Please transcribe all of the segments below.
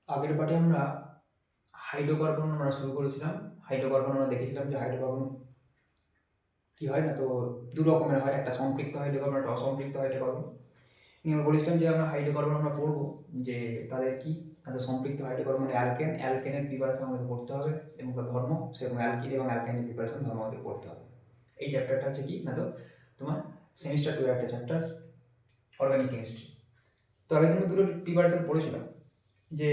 আগের পাঠে আমরা হাইড্রোকার্বন শুরু করেছিলাম। হাইড্রোকার্বন আমরা দেখেছিলাম যে হাইড্রোকার্বন কী হয় না, তো দু রকমের হয়, একটা সম্পৃক্ত হাইড্রোকার্বন, একটা অসম্পৃক্ত হাইড্রোকার্বন। আমরা বলেছিলাম যে হাইড্রোকার্বন আমরা পড়বো যে তাদের কি, তাদের সম্পৃক্ত হাইড্রোকার্বন মানে অ্যালকেনের প্রিপারেশন আমাদের করতে হবে এবং তার ধর্ম, সেরকম অ্যালকিন এবং অ্যালকাইনের প্রিপারেশন ধর্ম আমাদের করতে হবে। এই চ্যাপ্টারটা হচ্ছে কি না, তো তোমার সেমিস্টার 2 একটা চ্যাপ্টার, অর্গানিক কেমিস্ট্রি। তো আগের দিন দুটো প্রিপারেশন পড়েছিলাম যে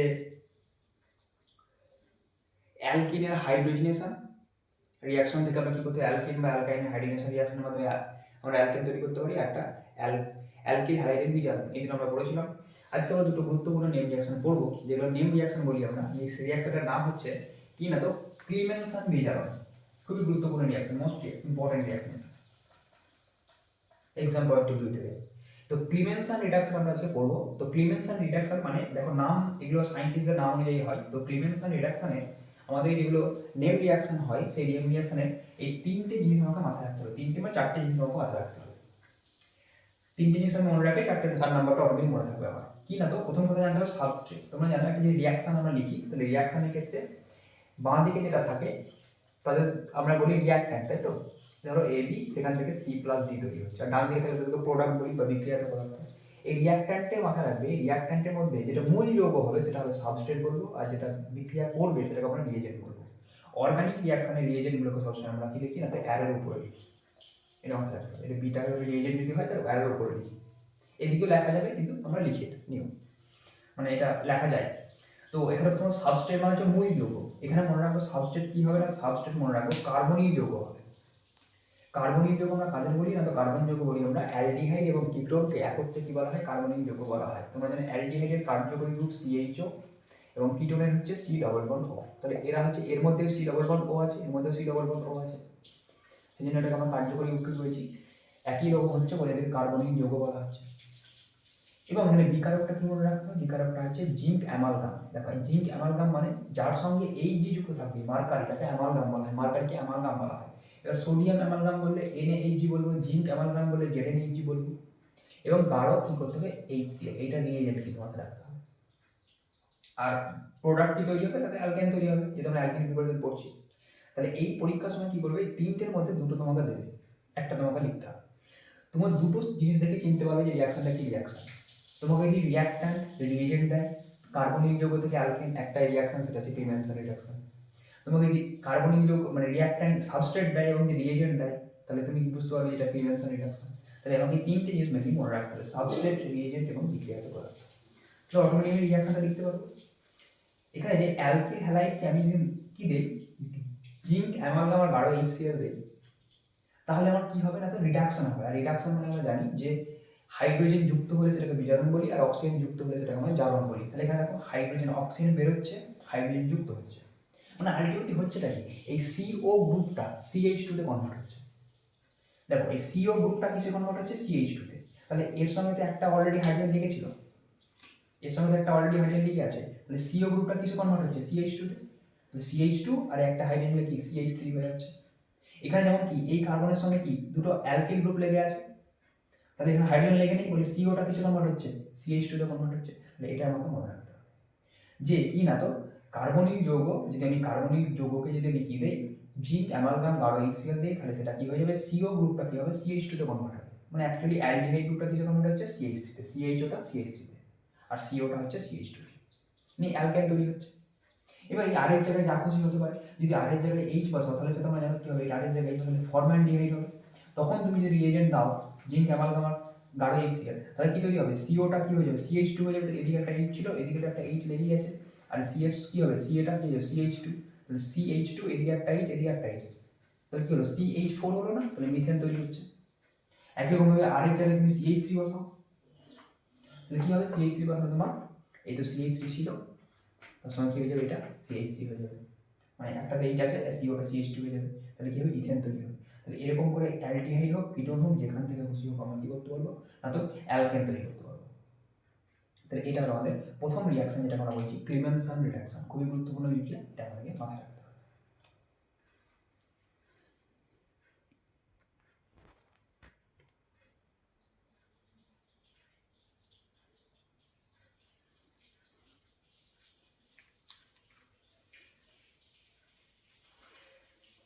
অ্যালকিনের হাইড্রোজেনেশন রিয়াকশন থেকে আমরা কী করতে, অ্যালকিন বা অ্যালকাইনের হাইড্রোজেনেশন রিয়াকশনের মাধ্যমে আমরা অ্যালকেন তৈরি করতে পারি, একটা অ্যালকিল হ্যালাইডেন বিজারণ। এই দিন আমরা পড়েছিলাম। আজকে আমরা দুটো গুরুত্বপূর্ণ নেম রিয়াকশন পড়বো, যেগুলো নেম রিয়াকশন বলি আমরা। এই রিয়াকশনটার নাম হচ্ছে কি না, তো ক্লিমেনসন বিজারণ। খুবই গুরুত্বপূর্ণ reaction, most important reaction exam point of view থেকে। তো ক্লিমেনসন রিডাকশন আমরা আজকে পড়বো। তো ক্লিমেনসন রিডাকশন মানে দেখো নাম, এগুলো সায়েন্টিস্টদের নাম অনুযায়ী হয়। তো ক্লিমেনসন রিডাকশনে আমাদের যেগুলো নেম রিয়াকশন হয়, সেই নেম রিয়াকশনে এই তিনটে জিনিস আমাকে মাথায় রাখতে হবে, তিনটে বা চারটে জিনিস আমাকে মাথায় রাখতে হবে। তিনটে জিনিস আমি মনে রাখি, 4 নাম্বারটা অটোমেটিক মনে থাকবে আমার। কি না, তো প্রথম কথা জানতে হবে সাবস্ট্রেট। তোমরা জানো একটা যে রিয়াকশন আমরা লিখি, তাহলে রিয়াকশনের ক্ষেত্রে বাঁ দিকে যেটা থাকে তাদের আমরা বলি রিয়াক্ট্যান্ট, তাই তো? ধরো এ বি, সেখান থেকে সি প্লাস ডি তৈরি হচ্ছে, আর ডান দিকে থাকে তাদেরকে প্রোডাক্ট বলি বা বিক্রিয়াত পদার্থ। এই রিয়াক্ট্যান্টের মাথায় রাখবে, এই রিয়াক্ট্যান্টের মধ্যে যেটা মূল যৌগ হবে সেটা হবে সাবস্ট্রেট বলবো, আর যেটা বিক্রিয়া করবে সেটাকে আমরা রিয়েজেন্ট বলবো। অর্গানিক রিয়াকশনের রিয়েজেন্টগুলোকে সবসময় আমরা কি লিখি না, তো অ্যারোর উপরে লিখি। এটা মাথায় রাখতে হবে, এটা বিটাকে রিয়েজেন্ট যদি হয় তাহলে অ্যারোর উপরে লিখি। এদিকেও লেখা যাবে কিন্তু আমরা লিখি এটা নিয়ম, মানে এটা লেখা যায়। তো এখানে প্রথম সাবস্ট্রেট মানে হচ্ছে মূল যৌগ। এখানে মনে রাখবো সাবস্ট্রেট কি হবে না, সাবস্ট্রেট মনে রাখবো কার্বনীয় যৌগ হবে। কার্বনীয় যৌগ আমরা কাদের বলি না, তো কার্বন যৌগ বলি আমরা অ্যালডিহাইড এবং কিটোনকে একত্রে কি বলা হয়, কার্বনীয় যৌগ বলা হয়। তোমরা জানো অ্যালডিহাইডের কার্যকরী গ্রুপ CHO এবং কিটোনের হচ্ছে C++O। তাহলে এরা হচ্ছে, এর মধ্যেও C++O আছে, এর মধ্যেও C++O আছে, সেই জন্য এটাকে আমরা কার্যকরী গ্রুপ করেছি। একই রকম হচ্ছে বলে এদেরকে কার্বনীয় যৌগ বলা হচ্ছে। এবং এখানে বিকারকটা কি মনে রাখতে হবে, বিকারকটা হচ্ছে জিঙ্ক অ্যামালগাম। দেখো জিঙ্ক অ্যামালগাম মানে যার সঙ্গে Hg যুক্ত থাকবে, মার্কারি, তাকে অ্যামালগাম বলা হয়, মার্কারিকে অ্যামালগাম বলা হয়। এবার সোডিয়াম অ্যামালগাম বললে NaHg বলবো, জিঙ্ক অ্যামালগাম বললে ZnHg বলবো, এবং গাঢ় কি করতে হবে HCl, এইটা নিয়ে যাবে কিন্তু মাথায় রাখতে হবে। আর প্রোডাক্ট কি তৈরি হবে, তাতে অ্যালকেন তৈরি হবে, যেহেতু আমরা অ্যালকেন প্রিপারেশন পড়ছি। তাহলে এই পরীক্ষার সময় কি করবে, এই তিনটের মধ্যে দুটো তোমাকে দেবে, একটা তোমাকে লিখতে হবে। তোমার দুটো জিনিস দেখে চিনতে পারবে যে রিয়াকশনটা কি রিয়াকশন। তোমাকে যদি রিয়াক্ট্যান্ট রিয়েজেন্ট দেয়, কার্বনিক যৌগ থেকে অ্যালকেন একটাই রিয়াকশন, সেটা হচ্ছে ক্লিমেনসন রিডাকশন। তোমাকে যদি কার্বনিক যৌগ মানে রিয়াক্ট্যান্ট সাবস্ট্রেট দেয় এবং যদি রিয়েজেন্ট দেয়, তাহলে তুমি কি বুঝতে পারবে এটা ক্লিমেনসন রিডাকশন। তাহলে আমাকে তিনটে জিনিস মেনলি মনে রাখতে হবে, সাবস্ট্রেট, রিয়েজেন্ট এবং বিক্রিয়াত পদার্থ। তাহলে অটোমেটিক্যালি রিয়াকশনটা লিখতে পারবো। এখানে যে অ্যালকিল হ্যালাইডকে আমি যদি কি দেই, জিঙ্ক অ্যামালগাম আর গাঢ় HCl দেই, তাহলে আমার কি হবে না, তো রিডাকশন হবে। আর রিডাকশন মানে আমরা জানি যে হাইড্রোজেন যুক্ত হলে সেটাকে বিজারণ বলি, আর অক্সিজেন যুক্ত হলে সেটাকে আমরা জারণ বলি। তাহলে এখানে দেখো হাইড্রোজেন অক্সিজেন বেরোচ্ছে, হাইড্রোজেন যুক্ত হচ্ছে, মানে আলটিমেটলি হচ্ছেটা কি, এই CO গ্রুপটা CH2 তে কনভার্ট হচ্ছে। দেখো এই CO গ্রুপটা কিসে কনভার্ট হচ্ছে, CH2 তে। তাহলে এর সঙ্গে তো একটা অলরেডি হাইড্রোজেন লিখেছিল, এর সঙ্গে তো একটা অলরেডি হাইড্রোজেন লিখে আছে, তাহলে CO গ্রুপটা কিসে কনভার্ট হচ্ছে, CH2 তে। তাহলে CH2 আর একটা হাইড্রোজেন মিলে কি CH3 হয়ে যাচ্ছে। এখানে যেমন কি এই কার্বনের সঙ্গে কি দুটো অ্যালকিল গ্রুপ লেগে আছে, তাহলে এখানে হাইড্রোজেন লেগে নেই বলে সিওটা কিসে কনভার্ট হচ্ছে, CH2 তে কনভার্ট হচ্ছে। তাহলে এটা আমাকে মনে রাখতে হবে যে কি না, তো কার্বনিক যৌগ, যদি আমি কার্বনিক যৌগকে যদি আমি কি দেই, জিঙ্ক অ্যামালগাম গাঢ় HCl দেই, তাহলে সেটা কি হয়ে যাবে, CO গ্রুপটা কি হবে CH2 তে কনভার্ট হবে। মানে অ্যাকচুয়ালি অ্যালডিহাইড গ্রুপটা কিসে কনভার্ট হচ্ছে, CH3 তে, CHOটা CH3 তে, আর COটা হচ্ছে CH2 তে, মানে অ্যালকেন তৈরি হচ্ছে। এবার এই আর এর জায়গায় যা খুশি হতে পারে, যদি আর এর জায়গায় H বসাও তাহলে সেটা আমরা জানো কি হবে, আর এর জায়গায় H বসালে ফরমালডিহাইড হবে। তখন তুমি যদি রিয়েজেন্ট দাও জিঙ্ক অ্যামালগাম আর গাঢ় HCl, তাহলে কি তৈরি হবে, সিওটা কি হয়ে যাবে, CH2 হয়ে যাবে। এদিকে একটা H ছিল, এদিকে তো একটা H লেগেই আছে, আর CS কি হবে, CAটা কি হবে, CH2, তাহলে CH2, এদিকে একটা H, এদিকে একটা H, তাহলে কি হলো, CH4 হলো না, তাহলে মিথেন তৈরি হচ্ছে। একই রকমভাবে আর এর জায়গায় তুমি CH3 বসাও, তাহলে কি হবে, CH3 বসালে তোমার এই তো CH3 ছিল, তার সঙ্গে কি হয়ে যাবে, এটা CH3 হয়ে যাবে, মানে একটাতে H আছে, সিওটা CH2 হয়ে যাবে, তাহলে কি হবে, ইথেন তৈরি হবে। তাহলে এরকম করে অ্যালডিহাইড হোক, কিটোন হোক, যেখান থেকে খুশি হোক আমরা কি করতে পারবো না, তো অ্যালকেন তৈরি করতে পারবো। তাহলে এটা হলো আমাদের প্রথম রিয়াকশন, যেটা আমরা বলছি ক্লিমেনসন রিডাকশন। খুবই গুরুত্বপূর্ণ বিক্রিয়া, এটা আমাদেরকে মাথায় রাখতে হবে।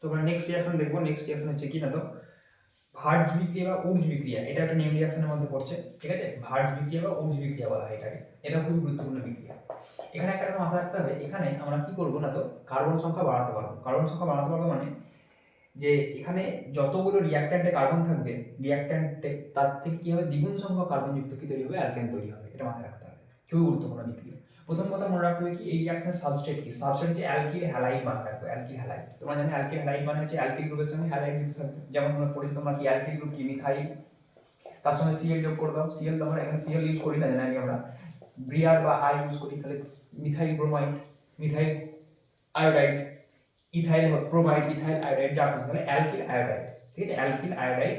তো আমরা নেক্সট রিয়াকশন দেখবো। নেক্সট রিয়াকশন হচ্ছে কি না তো ভার্জ বিক্রিয়া বা উর্জ বিক্রিয়া, এটা একটা নেম রিয়াকশনের মধ্যে পড়ছে, ঠিক আছে। ভার্জ বিক্রিয়া বা উর্জ বিক্রিয়া বলা হয় এটাকে, এটা খুবই গুরুত্বপূর্ণ বিক্রিয়া। এখানে একটা কথা মাথায় রাখতে হবে, এখানে আমরা কি করবো না তো কার্বন সংখ্যা বাড়াতে পারবো। কার্বন সংখ্যা বাড়াতে পারবো মানে যে এখানে যতগুলো রিয়াক্ট্যান্টে কার্বন থাকবে, রিয়াক্ট্যান্টে তার থেকে কি হবে দ্বিগুণ সংখ্যক কার্বনযুক্ত কি তৈরি হবে, অ্যালকেন তৈরি হবে। এটা মাথায় রাখতে হবে, খুবই গুরুত্বপূর্ণ বিক্রিয়া। প্রথম কথা মনে রাখতে হবে কি এই রিয়াকশনের সাবস্ট্রেট কি, সাবস্ট্রেট হচ্ছে অ্যালকিল হ্যালাইড মাথায় রাখবে, অ্যালকিল হ্যালাইড। তোমরা জানো অ্যালকিল হ্যালাইড মানে হচ্ছে অ্যালকিল গ্রুপের সঙ্গে হ্যালাইড যুক্ত থাকবে। যেমন তোমরা পড়েছো তোমরা কি অ্যালকিল গ্রুপ কি মিথাইল, তার সঙ্গে সিএল যোগ করে দাও, সিএল তোমরা এখানে সিএল ইউজ করি না জানি আমরা, ব্রিয়ার বা আই ইউজ করি, তাহলে methyl bromide, methyl iodide, ethyl bromide, ethyl iodide, যা আছে তাহলে অ্যালকিল আয়োডাইড, ঠিক আছে। অ্যালকিল আয়োডাইড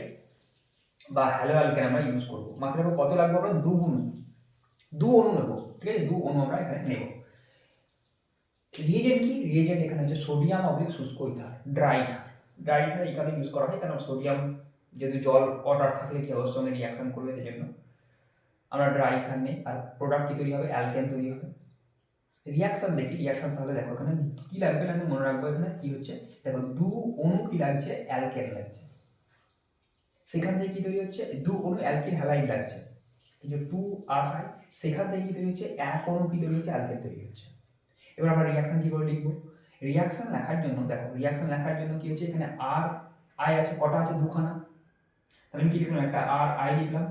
বা হ্যালো অ্যালকেন আমরা ইউজ করবো। মাথায় রাখবো কত লাগবে, আমরা দু অণু নেবো, ঠিক আছে, দু অণু আমরা এখানে নেব। রিয়েজেন্ট কি, রিয়েজেন্ট এখানে হচ্ছে সোডিয়াম অবলিক শুষ্ক ether, dry ether. Dry ether এই কারণে ইউজ করা হয় কারণ সোডিয়াম যেহেতু জল ওয়াটার থাকলে কি অবশ্যই সঙ্গে রিয়াকশন করবে, সেই জন্য আমরা ড্রাই ইথার নেই। আর প্রোডাক্ট কি তৈরি হবে, অ্যালকেন তৈরি হবে। রিয়াকশন দেখি, রিয়াকশন তাহলে দেখো এখানে কি লাগবে, আমি মনে রাখবো এখানে কি হচ্ছে, দেখো দু অণু কি লাগছে, অ্যালকেন লাগছে। সেখান থেকে কি তৈরি হচ্ছে, দু অণু অ্যালকিল হ্যালাইড লাগছে, এই যে 2R, সেখান থেকে কি তৈরি হচ্ছে, এক অণু কি তৈরি হচ্ছে, অ্যালকেন তৈরি হচ্ছে। এবার আমরা রিয়াকশন কি করে লিখবো, রিয়াকশন লেখার জন্য দেখো, রিয়াকশন লেখার জন্য কি হচ্ছে, এখানে আর আই আছে, কটা আছে, দুখানা। তাহলে আমি কি লিখলাম, একটা আর আই লিখলাম,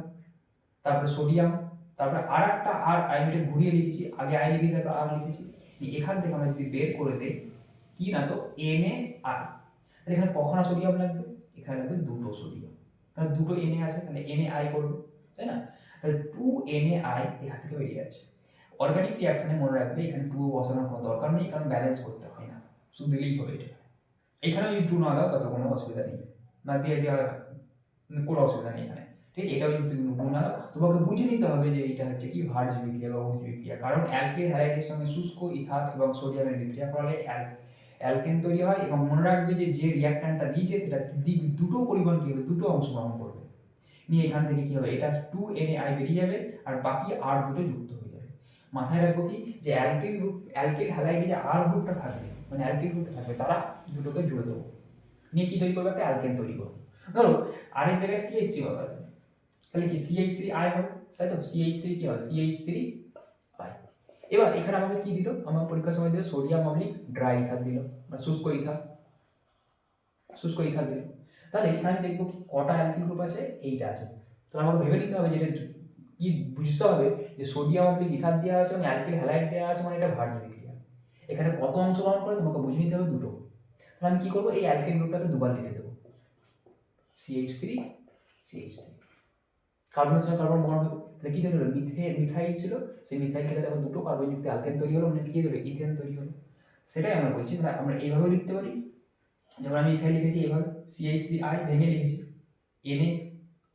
তারপরে সোডিয়াম, তারপরে আর একটা আর আই মিটে ঘুরিয়ে লিখেছি, আগে আই লিখেছি তারপর আর লিখেছি। এখান থেকে আমরা যদি বের করে দেই কি না তো Na আই, এখানে কখনো সোডিয়াম লাগবে, এখানে লাগবে দুটো সোডিয়াম, কারণ দুটো Na আছে, তাহলে Na আই করবে, তাই না। তাহলে 2Na আই এখান থেকে বেরিয়ে যাচ্ছে। অর্গানিক রিয়াকশনে মনে রাখবে এখানে 2 বসানোর কোনো দরকার নেই, কারণ ব্যালেন্স করতে হয় না, শুধু দিলেই হবে। এটা এখানে যদি 2 না দাও তাতে কোনো অসুবিধা নেই, না দিয়ে দেওয়া কোনো অসুবিধা নেই এখানে, ঠিক আছে। এটাও যদি তুমি 2 না দাও, তোমাকে বুঝে নিতে হবে যে এটা হচ্ছে কি ভার্জ বিক্রিয়া বা উর্জ বিক্রিয়া, কারণ অ্যালকিল হ্যালাইডের সঙ্গে শুষ্ক ইথার এবং সোডিয়ামের বিক্রিয়া করালে অ্যালকেন তৈরি হয়। এবং মনে রাখবে যে যে রিয়াক্ট্যান্টটা দিয়েছে সেটা দুটো পরিমাণ কি হবে, দুটো অংশগ্রহণ করবে, নিয়ে এখান থেকে কি হবে, এটা 2Na বেরিয়ে যাবে আর বাকি আর দুটো যুক্ত হয়ে যাবে। মাথায় রাখবো কি যে অ্যালকিল গ্রুপ, অ্যালকিল হ্যালাইডে যে আর গ্রুপটা থাকবে, মানে অ্যালকিল গ্রুপটা থাকবে, তারা দুটোকে জুড়ে দেবো, নিয়ে কি তৈরি করবে, একটা অ্যালকেন তৈরি করবো। ধরো আরেক জায়গায় CH3 বসাবে, তাহলে কি CH3I হবে, তাই তো। CH3 কি হবে, CH3I। এবার এখানে আমাকে কি দিল, আমার পরীক্ষার সময় দিল সোডিয়াম অবলিক ড্রাই ইথার দিল, বা শুষ্ক ইথার, শুষ্ক ইথার দিল। তাহলে এখানে দেখবো কি কটা অ্যালকিল গ্রুপ আছে, এইটা আছে। তাহলে আমাকে ভেবে নিতে হবে যে এটা কি, বুঝতে হবে যে সোডিয়াম অবলিক ইথার দেওয়া আছে মানে অ্যালকিল হ্যালাইড দেওয়া আছে, মানে এটা ভার্জ বিক্রিয়া। এখানে কত অংশগ্রহণ করে তোমাকে বুঝে নিতে হবে, দুটো। তাহলে আমি কি করবো, এই অ্যালকিল গ্রুপটাকে দুবার লিখে দেবো, CH3 CH3, কার্বনের সঙ্গে কার্বন বন্ড হবে, তাহলে কি তৈরি হলো, মিথাইল ছিল, সেই মিথাইল থেকে দেখো দুটো কার্বনযুক্ত অ্যালকেন তৈরি হলো, মানে কি হলো, ইথেন তৈরি হলো। সেটাই আমরা বলছি, তাহলে আমরা এইভাবে লিখতে পারি, যেমন আমি এখানে লিখেছি এইভাবে, CH3I ভেঙে লিখেছি,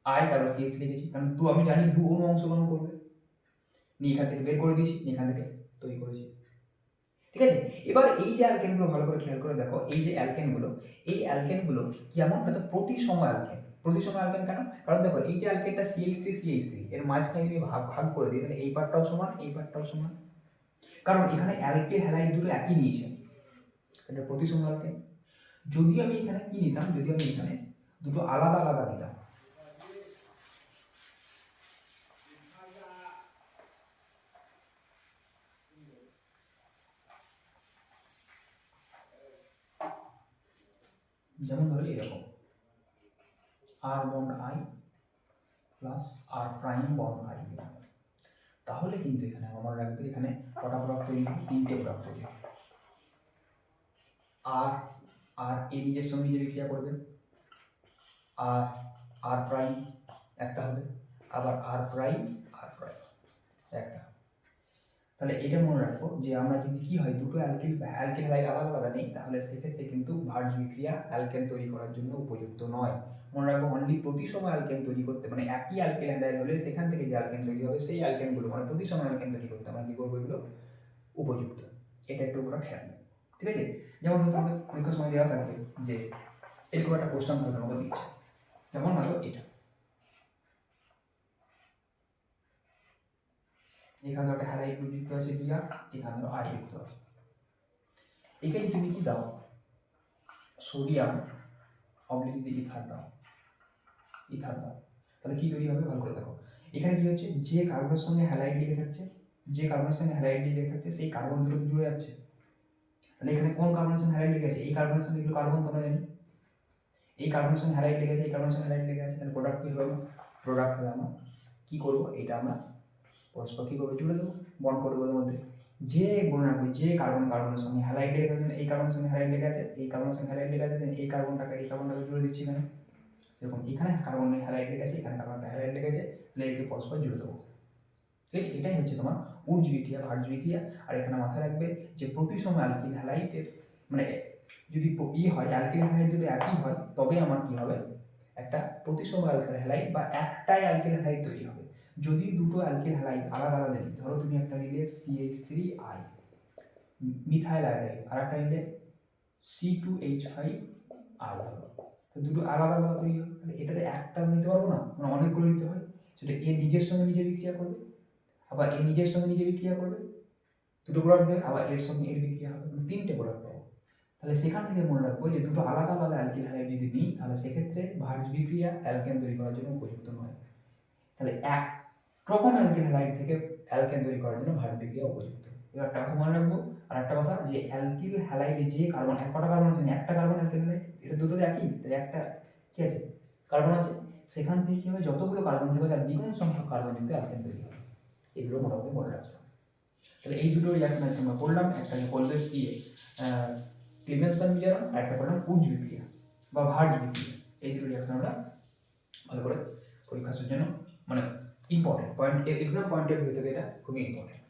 Na তারপর CH লিখেছি, কারণ আমি জানি দু অণু অংশগ্রহণ করবে, নিয়ে এখান থেকে বের করে দিয়েছি, এখান থেকে তৈরি করেছি, ঠিক আছে। এবার এই যে অ্যালকেনগুলো ভালো করে খেয়াল করে দেখো, এই যে অ্যালকেনগুলো, এই অ্যালকেনগুলো কেমন, না তো প্রতিসম অ্যালকেন। প্রতিসম অ্যালকেন কেন, কারণ দেখো এই যে অ্যালকেনটা CH3 এর মাঝখানে যদি ভাগ ভাগ করে দিই, তাহলে এই পার্টটাও সমান, এই পার্টটাও সমান, কারণ এখানে অ্যালকেন হ্যালাইড দুটো একই নিয়েছে, এটা প্রতিসম অ্যালকেন। যদি আমি এখানে কি নিতাম, যদি আমি এখানে দুটো আলাদা আলাদা নিতাম, যেমন ধরো এরকম R bond I plus R prime bond I, তাহলে কিন্তু এখানে আমার রাখবে এখানে কটা প্রোডাক্ট তৈরি হবে, তিনটে প্রোডাক্ট তৈরি হবে। আর আর এই নিজের সঙ্গে নিজে বিক্রিয়া করবে, আর আর প্রাইম একটা হবে, আবার আর প্রাইম একটা। তাহলে এটা মনে রাখবো যে আমরা যদি কি হয়, দুটো অ্যালকিল হ্যালাইড আলাদা আলাদা নেই, তাহলে সেক্ষেত্রে কিন্তু ভার্জ বিক্রিয়া অ্যালকেন তৈরি করার জন্য উপযুক্ত নয়। মনে রাখবো অনলি প্রতিসম অ্যালকেন তৈরি করতে, মানে একই অ্যালকিল হ্যালাইড হলে সেখান থেকে যে অ্যালকেন তৈরি হবে সেই অ্যালকেনগুলো, মানে প্রতিসম অ্যালকেন তৈরি করতে আমরা কি করবো, এগুলো উপযুক্ত। এটা একটু ওরা খেয়াল, ঠিক আছে। যেমন ধরো তোমাদের পরীক্ষার সময় দেওয়া থাকবে যে এরকম একটা কোশ্চেন ধরে তোমাকে দিচ্ছে, যেমন হলো এটা, এখানে একটা হ্যালাইড গ্রুপ যুক্ত আছে বিআর, এখানে আই যুক্ত আছে। এখানে তুমি কি দাও, সোডিয়াম অবলিক দিয়ে ইথার দাও, তাহলে কি তৈরি হবে ভালো করে দেখো। এখানে কি হচ্ছে, যে কার্বনের সঙ্গে হ্যালাইড লেগে থাকছে, সেই কার্বন দুটো জুড়ে যাচ্ছে। তাহলে এখানে কোন কার্বনের সঙ্গে হ্যালাইড লেগে আছে, এই কার্বনের সঙ্গে এগুলো কার্বন তোমরা জানি, এই কার্বনের সঙ্গে হ্যালাইড লেগে আছে, তাহলে প্রোডাক্ট কি হবে, আমরা কি করবো, এটা আমরা পরস্পর কি করবো, জুড়ে দেবো, বন্ড করে দেবো ওদের মধ্যে। যে মনে রাখবো, যে কার্বনের সঙ্গে হ্যালাইড লেগে থাকবে, এই কার্বনের সঙ্গে হ্যালাইড লেগে আছে, এই কার্বনটাকে জুড়ে দিচ্ছি এখানে। সেরকম এখানে কার্বন হ্যালাইড লেগে আছে, এখানে কার্বনটা হ্যালাইড লেগে আছে, তাহলে একে পরস্পর জুড়ে দেবো। ঠিক আছে, এটাই হচ্ছে তোমার উর্জ বিক্রিয়া, ভার্জ বিক্রিয়া। আর এখানে মাথায় রাখবে যে প্রতিসম অ্যালকিল হ্যালাইডের মানে যদি হয়, অ্যালকিল হ্যালাইড যদি একই হয়, তবে আমার কি হবে, একটা প্রতিসম অ্যালকিল হ্যালাইড বা একটাই অ্যালকিল হ্যালাইড তৈরি হবে। যদি দুটো অ্যালকিল হ্যালাইড আলাদা আলাদা নিই, ধরো তুমি একটা নিলে CH3I মিথাইল আয়োডাইড, আর একটা নিলে C2H5I, তো দুটো আলাদা আলাদা তৈরি হবে। তাহলে এটাতে একটা নিতে পারবো না, মানে অনেকগুলো নিতে হয়। সেটা এ নিজের সঙ্গে নিজে বিক্রিয়া করবে, আবার এ নিজের সঙ্গে নিজে বিক্রিয়া করবে, দুটো প্রোডাক্ট দেবে, আবার এর সঙ্গে এর বিক্রিয়া হবে, তিনটে প্রোডাক্ট পাবো। তাহলে সেখান থেকে মনে রাখবো যে দুটো আলাদা আলাদা অ্যালকিল হ্যালাইড যদি নিই, তাহলে সেক্ষেত্রে ভার্জ বিক্রিয়া অ্যালকেন তৈরি করার জন্য উপযুক্ত নয়। তাহলে এক রকম অ্যালকিল হ্যালাইড থেকে অ্যালকেন তৈরি করার জন্য ভার্জ বিক্রিয়া উপযুক্ত। এবার একটা কথা মনে রাখবো, আর একটা কথা, যে অ্যালকিল হ্যালাইডে যে কার্বন, কটা কার্বন আছে, একটা কার্বন অ্যালকিল হ্যালাইড, এটা দুটো একই, তাহলে একটা কি আছে, কার্বন আছে, সেখান থেকে কি হবে, যতগুলো কার্বন থাকবে তার দ্বিগুণ সংখ্যক কার্বন কিন্তু অ্যালকেন তৈরি হবে। এগুলো মোটামুটি মনে রাখবে। তাহলে এই দুটো রিয়াকশন আজকে আমরা করলাম, একটা কোলবেস দিয়ে ক্লিমেনসন বিজারণ, আর একটা করলাম উর্জ বিক্রিয়া বা ভার্জ বিক্রিয়া। এই দুটো রিয়াকশন আমরা ভালো করে পরীক্ষার জন্য মানে important point, exam point of view থেকে এটা খুবই ইম্পর্টেন্ট।